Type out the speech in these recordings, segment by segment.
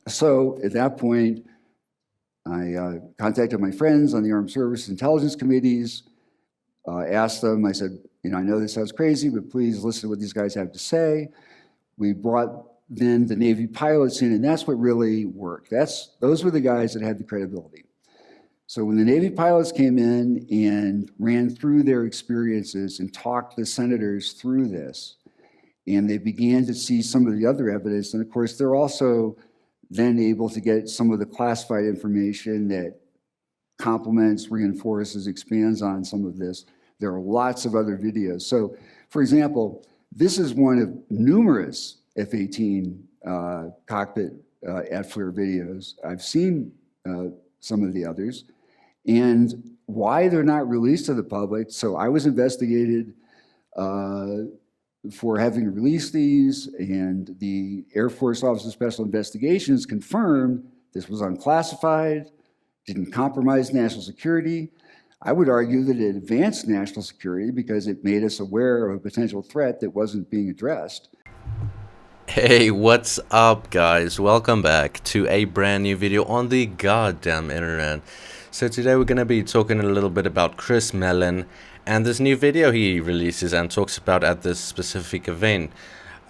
So at that point, I contacted my friends on the Armed Services Intelligence Committees, asked them, I said, I know this sounds crazy, but please listen to what these guys have to say. We brought then the Navy pilots in, and that's what really worked. Those were the guys that had the credibility. So when the Navy pilots came in and ran through their experiences and talked the senators through this, and they began to see some of the other evidence, and of course they're also then able to get some of the classified information that complements, reinforces, expands on some of this. There are lots of other videos. So, for example, this is one of numerous F-18 cockpit at-flare videos. I've seen some of the others, and why they're not released to the public. So I was investigated for having released these, and the Air Force Office of Special Investigations confirmed this was unclassified, didn't compromise national security. I would argue that it advanced national security because it made us aware of a potential threat that wasn't being addressed. Hey, what's up guys? Welcome back to a brand new video on the goddamn internet. So today we're going to be talking a little bit about Chris Mellon and this new video he releases and talks about at this specific event.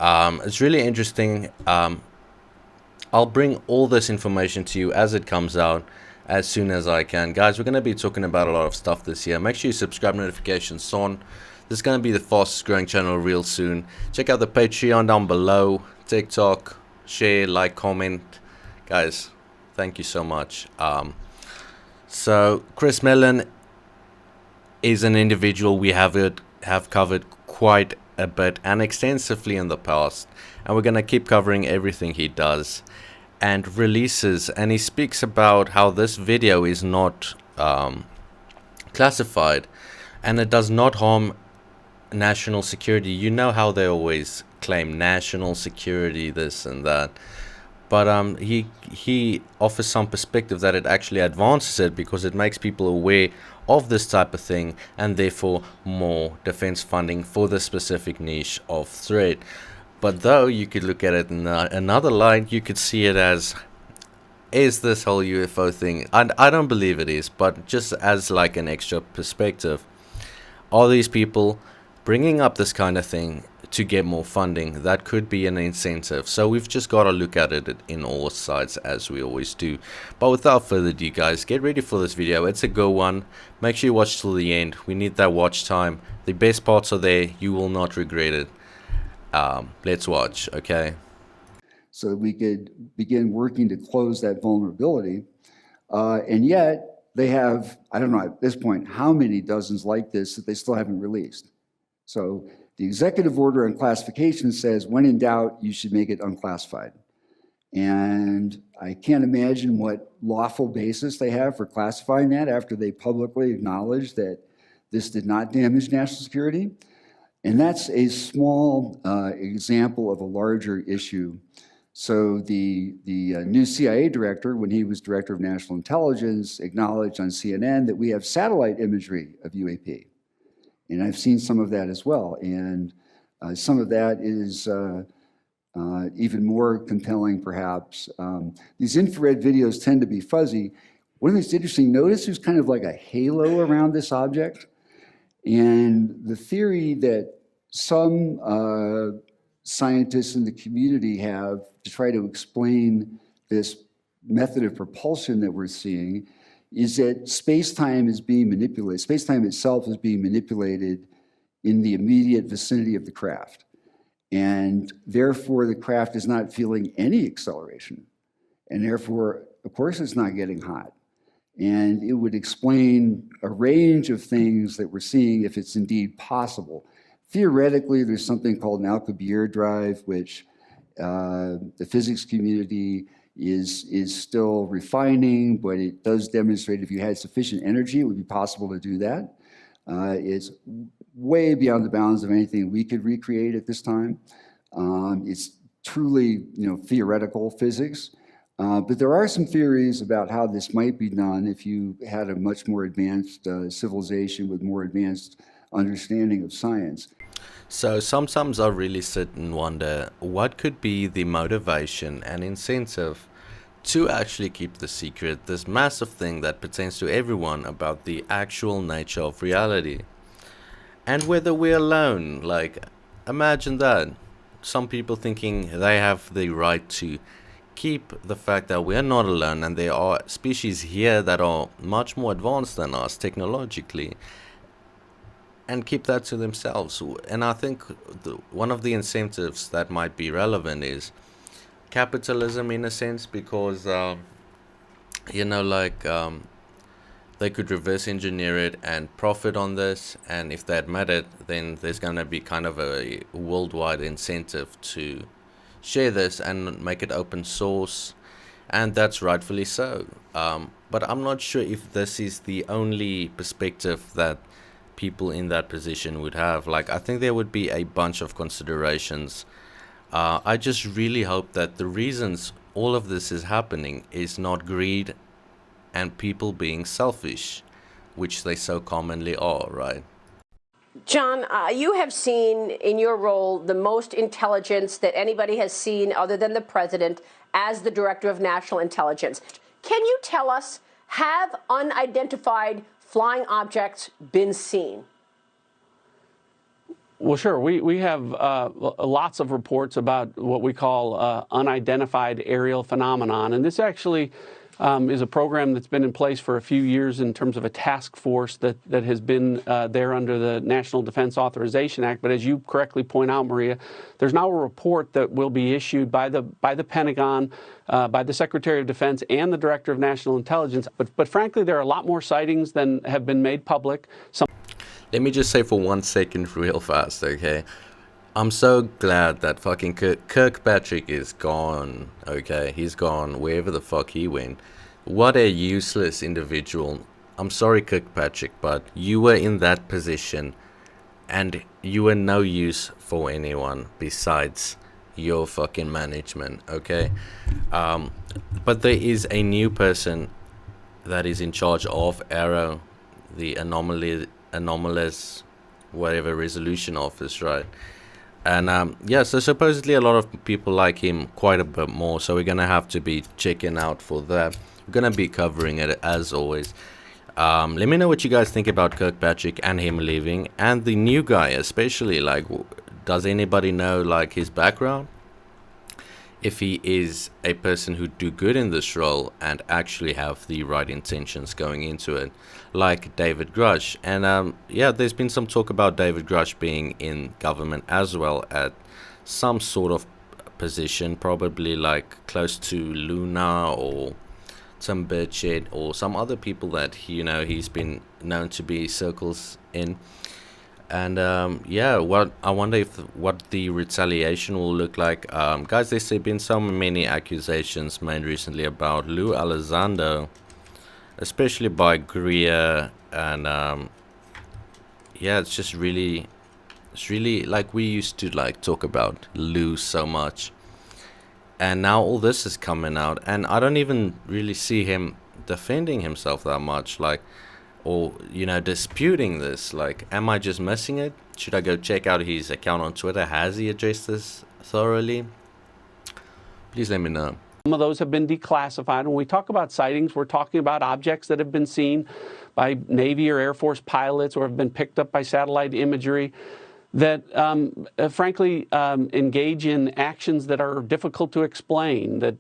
It's really interesting. I'll bring all this information to you as it comes out as soon as I can. Guys, we're going to be talking about a lot of stuff this year. Make sure you subscribe, notifications on. This is going to be the fastest growing channel real soon. Check out the Patreon down below, TikTok, share, like, comment. Guys, thank you so much. So Chris Mellon is an individual we have covered quite a bit and extensively in the past, and we're going to keep covering everything he does and releases. And he speaks about how this video is not classified and it does not harm national security. You know how they always claim national security, this and that, but he offers some perspective that it actually advances it because it makes people aware of this type of thing and therefore more defense funding for the specific niche of threat. But though you could look at it in another light, you could see it as, is this whole UFO thing, and I don't believe it is, but just as like an extra perspective, are these people bringing up this kind of thing to get more funding? That could be an incentive. So we've just got to look at it in all sides as we always do. But without further ado, guys, get ready for this video. It's a go one. Make sure you watch till the end. We need that watch time. The best parts are there. You will not regret it. Let's watch, okay? So that we could begin working to close that vulnerability. And yet they have, I don't know at this point, how many dozens like this that they still haven't released. So the executive order on classification says, when in doubt, you should make it unclassified. And I can't imagine what lawful basis they have for classifying that after they publicly acknowledged that this did not damage national security. And that's a small example of a larger issue. So the new CIA director, when he was director of national intelligence, acknowledged on CNN that we have satellite imagery of UAP. And I've seen some of that as well. And some of that is even more compelling, perhaps. These infrared videos tend to be fuzzy. One of these interesting, notice there's kind of like a halo around this object. And the theory that some scientists in the community have to try to explain this method of propulsion that we're seeing is that space-time is being manipulated. Space-time itself is being manipulated in the immediate vicinity of the craft. And therefore, the craft is not feeling any acceleration. And therefore, of course, it's not getting hot. And it would explain a range of things that we're seeing if it's indeed possible. Theoretically, there's something called an Alcubierre drive, which the physics community is still refining, but it does demonstrate if you had sufficient energy, it would be possible to do that. It's way beyond the bounds of anything we could recreate at this time. It's truly, theoretical physics. But there are some theories about how this might be done if you had a much more advanced civilization with more advanced understanding of science. So sometimes I really sit and wonder what could be the motivation and incentive to actually keep the secret, this massive thing that pertains to everyone about the actual nature of reality. And whether we're alone, like, imagine that. Some people thinking they have the right to keep the fact that we're not alone and there are species here that are much more advanced than us technologically, and keep that to themselves. And I think one of the incentives that might be relevant is capitalism in a sense, because you know, like, they could reverse engineer it and profit on this, and if they admit it, then there's going to be kind of a worldwide incentive to share this and make it open source, and that's rightfully so. But I'm not sure if this is the only perspective that people in that position would have. Like, I think there would be a bunch of considerations. I just really hope that the reasons all of this is happening is not greed and people being selfish, which they so commonly are, right? John, you have seen in your role the most intelligence that anybody has seen other than the president as the director of national intelligence. Can you tell us, have unidentified flying objects been seen? Well, sure. We have lots of reports about what we call unidentified aerial phenomenon. And this actually is a program that's been in place for a few years in terms of a task force that has been there under the National Defense Authorization Act. But as you correctly point out, Maria, there's now a report that will be issued by the Pentagon, by the Secretary of Defense and the Director of National Intelligence. But frankly, there are a lot more sightings than have been made public. Let me just say for 1 second real fast, okay? I'm so glad that fucking Kirkpatrick is gone, okay? He's gone wherever the fuck he went. What a useless individual. I'm sorry, Kirkpatrick, but you were in that position and you were no use for anyone besides your fucking management, okay? But there is a new person that is in charge of Arrow, the anomalous whatever resolution office, right? And yeah, so supposedly a lot of people like him quite a bit more, so we're gonna have to be checking out for that. We're gonna be covering it as always. Let me know what you guys think about Kirkpatrick and him leaving, and the new guy especially. Like, does anybody know like his background? If he is a person who'd do good in this role and actually have the right intentions going into it, like David Grush. And yeah, there's been some talk about David Grush being in government as well at some sort of position, probably like close to Luna or some Birchhead or some other people that, you know, he's been known to be circles in. And yeah, I wonder if what the retaliation will look like. Guys, there's been so many accusations made recently about Lou Elizondo, especially by Greer, and yeah, it's really like we used to like talk about Lou so much, and now all this is coming out, and I don't even really see him defending himself that much, like, or, you know, disputing this. Like, am I just missing it? Should I go check out his account on Twitter? Has he addressed this thoroughly? Please let me know. Some of those have been declassified. When we talk about sightings, we're talking about objects that have been seen by Navy or Air Force pilots or have been picked up by satellite imagery that frankly engage in actions that are difficult to explain, that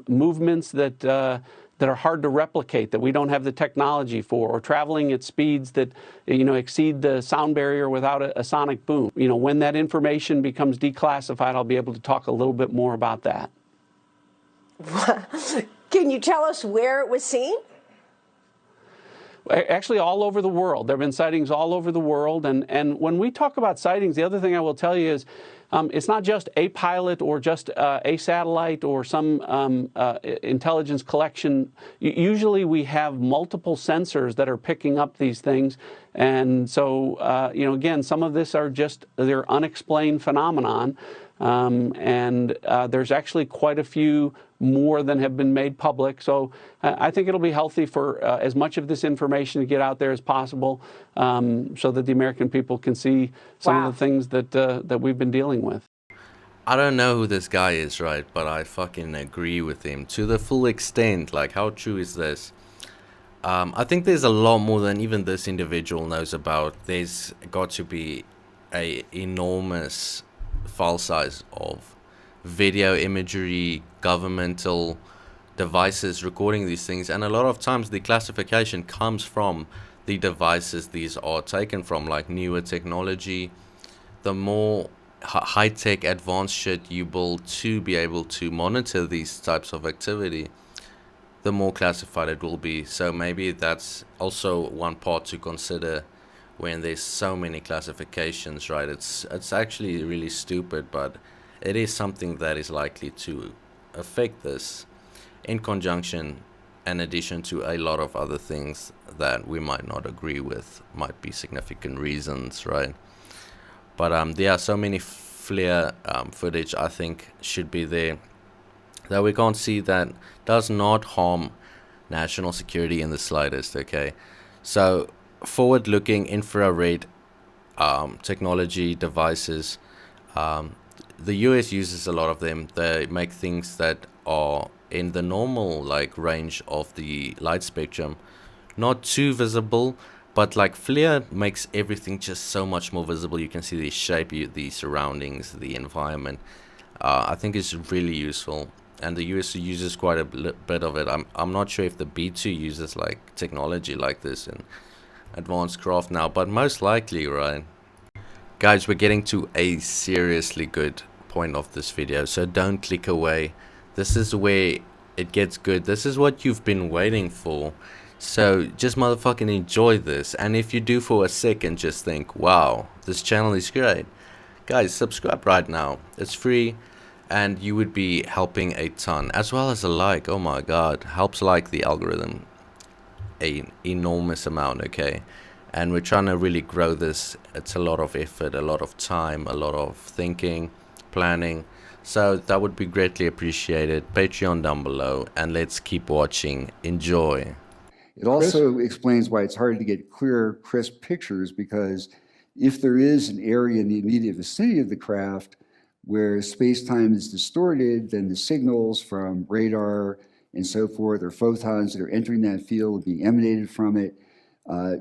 movements that are hard to replicate, that we don't have the technology for, or traveling at speeds that, you know, exceed the sound barrier without a sonic boom. You know, when that information becomes declassified, I'll be able to talk a little bit more about that. Can you tell us where it was seen? Actually, all over the world. There have been sightings all over the world. And when we talk about sightings, the other thing I will tell you is it's not just a pilot or just a satellite or some intelligence collection. Usually we have multiple sensors that are picking up these things. And so, you know, again, some of this are just they're unexplained phenomenon. And there's actually quite a few more than have been made public. So I think it'll be healthy for as much of this information to get out there as possible, so that the American people can see some of the things that that we've been dealing with. I don't know who this guy is, right? But I fucking agree with him to the full extent. Like, how true is this? I think there's a lot more than even this individual knows about. There's got to be a enormous file size of video imagery, governmental devices recording these things, and a lot of times the classification comes from the devices these are taken from, like newer technology. The more high-tech advanced shit you build to be able to monitor these types of activity, the more classified it will be. So maybe that's also one part to consider when there's so many classifications, right? It's actually really stupid, but it is something that is likely to affect this in conjunction, in addition to a lot of other things that we might not agree with, might be significant reasons, right? But there are so many FLIR footage I think should be there that we can't see that does not harm national security in the slightest, okay? So forward-looking infrared technology devices, the US uses a lot of them. They make things that are in the normal like range of the light spectrum, not too visible, but like FLIR makes everything just so much more visible. You can see the shape, the surroundings, the environment. I think it's really useful, and the US uses quite a bit of it. I'm not sure if the B2 uses like technology like this in advanced craft now, but most likely, right? Guys, we're getting to a seriously good point of this video, so don't click away. This is where it gets good. This is what you've been waiting for. So just motherfucking enjoy this. And if you do for a second just think, wow, this channel is great, guys, subscribe right now. It's free, and you would be helping a ton, as well as a like. Oh my god, helps like the algorithm an enormous amount, okay? And we're trying to really grow this. It's a lot of effort, a lot of time, a lot of thinking, planning. So that would be greatly appreciated. Patreon down below, and let's keep watching. Enjoy. It also explains why it's hard to get clear, crisp pictures, because if there is an area in the immediate vicinity of the craft where space-time is distorted, then the signals from radar and so forth, or photons that are entering that field and being emanated from it,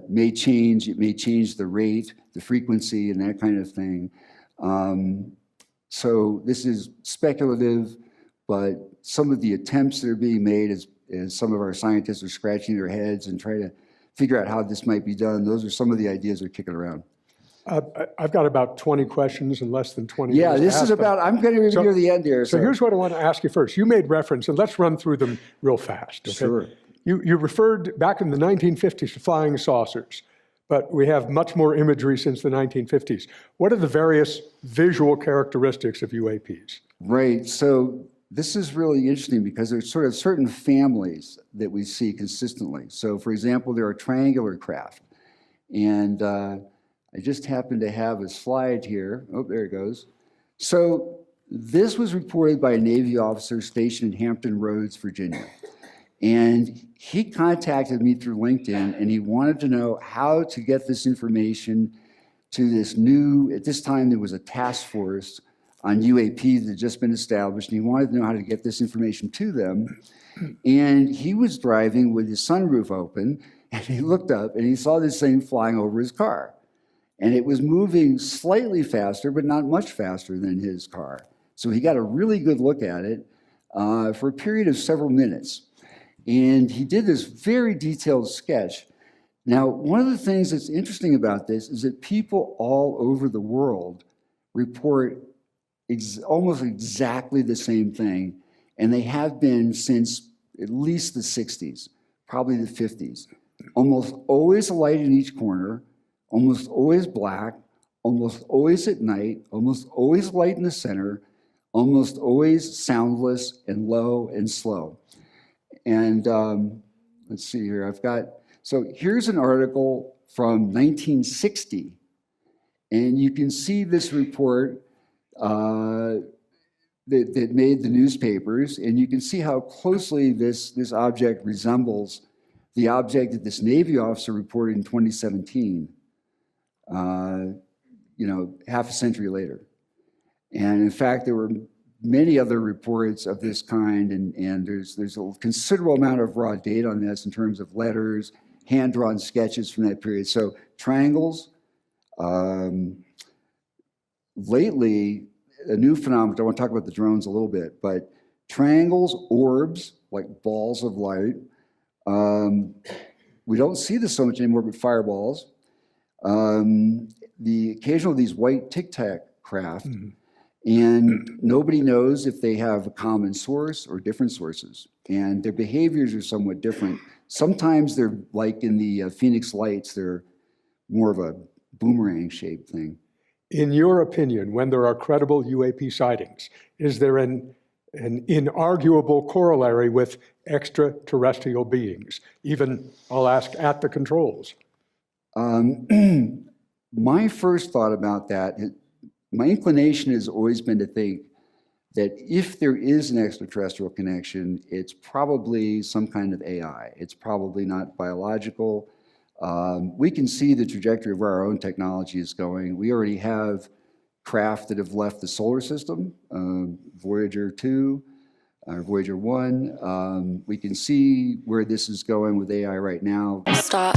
may change. It may change the rate, the frequency, and that kind of thing. So this is speculative, but some of the attempts that are being made as some of our scientists are scratching their heads and trying to figure out how this might be done. Those are some of the ideas we're kicking around. I've got about 20 questions in less than 20 Yeah, minutes. this is about, I'm getting near the end here. So here's what I want to ask you first. You made reference, and let's run through them real fast. Okay? Sure. You referred back in the 1950s to flying saucers, but we have much more imagery since the 1950s. What are the various visual characteristics of UAPs? Right, so this is really interesting because there's sort of certain families that we see consistently. So for example, there are triangular craft. And I just happen to have a slide here. Oh, there it goes. So this was reported by a Navy officer stationed in Hampton Roads, Virginia. And he contacted me through LinkedIn, and he wanted to know how to get this information to this new, at this time there was a task force on UAP that had just been established, and he wanted to know how to get this information to them. And he was driving with his sunroof open, and he looked up and he saw this thing flying over his car. And it was moving slightly faster, but not much faster than his car. So he got a really good look at it for a period of several minutes. And he did this very detailed sketch. Now, one of the things that's interesting about this is that people all over the world report almost exactly the same thing, and they have been since at least the 60s, probably the 50s. Almost always a light in each corner, almost always black, almost always at night, almost always light in the center, almost always soundless and low and slow. And let's see here, so here's an article from 1960, and you can see this report that made the newspapers, and you can see how closely this object resembles the object that this Navy officer reported in 2017, half a century later. And in fact, there were many other reports of this kind, and there's a considerable amount of raw data on this in terms of letters, hand-drawn sketches from that period. So triangles, lately, a new phenomenon, I want to talk about the drones a little bit, but triangles, orbs, like balls of light, we don't see this so much anymore, but fireballs, the occasional of these white tic-tac craft, and nobody knows if they have a common source or different sources, and their behaviors are somewhat different. Sometimes they're like in the Phoenix Lights, they're more of a boomerang-shaped thing. In your opinion, when there are credible UAP sightings, is there an inarguable corollary with extraterrestrial beings, even, I'll ask, at the controls? My first thought about that, my inclination has always been to think that if there is an extraterrestrial connection, it's probably some kind of AI. It's probably not biological. We can see the trajectory of where our own technology is going. We already have craft that have left the solar system, Voyager 2, or Voyager 1. We can see where this is going with AI right now. Stop.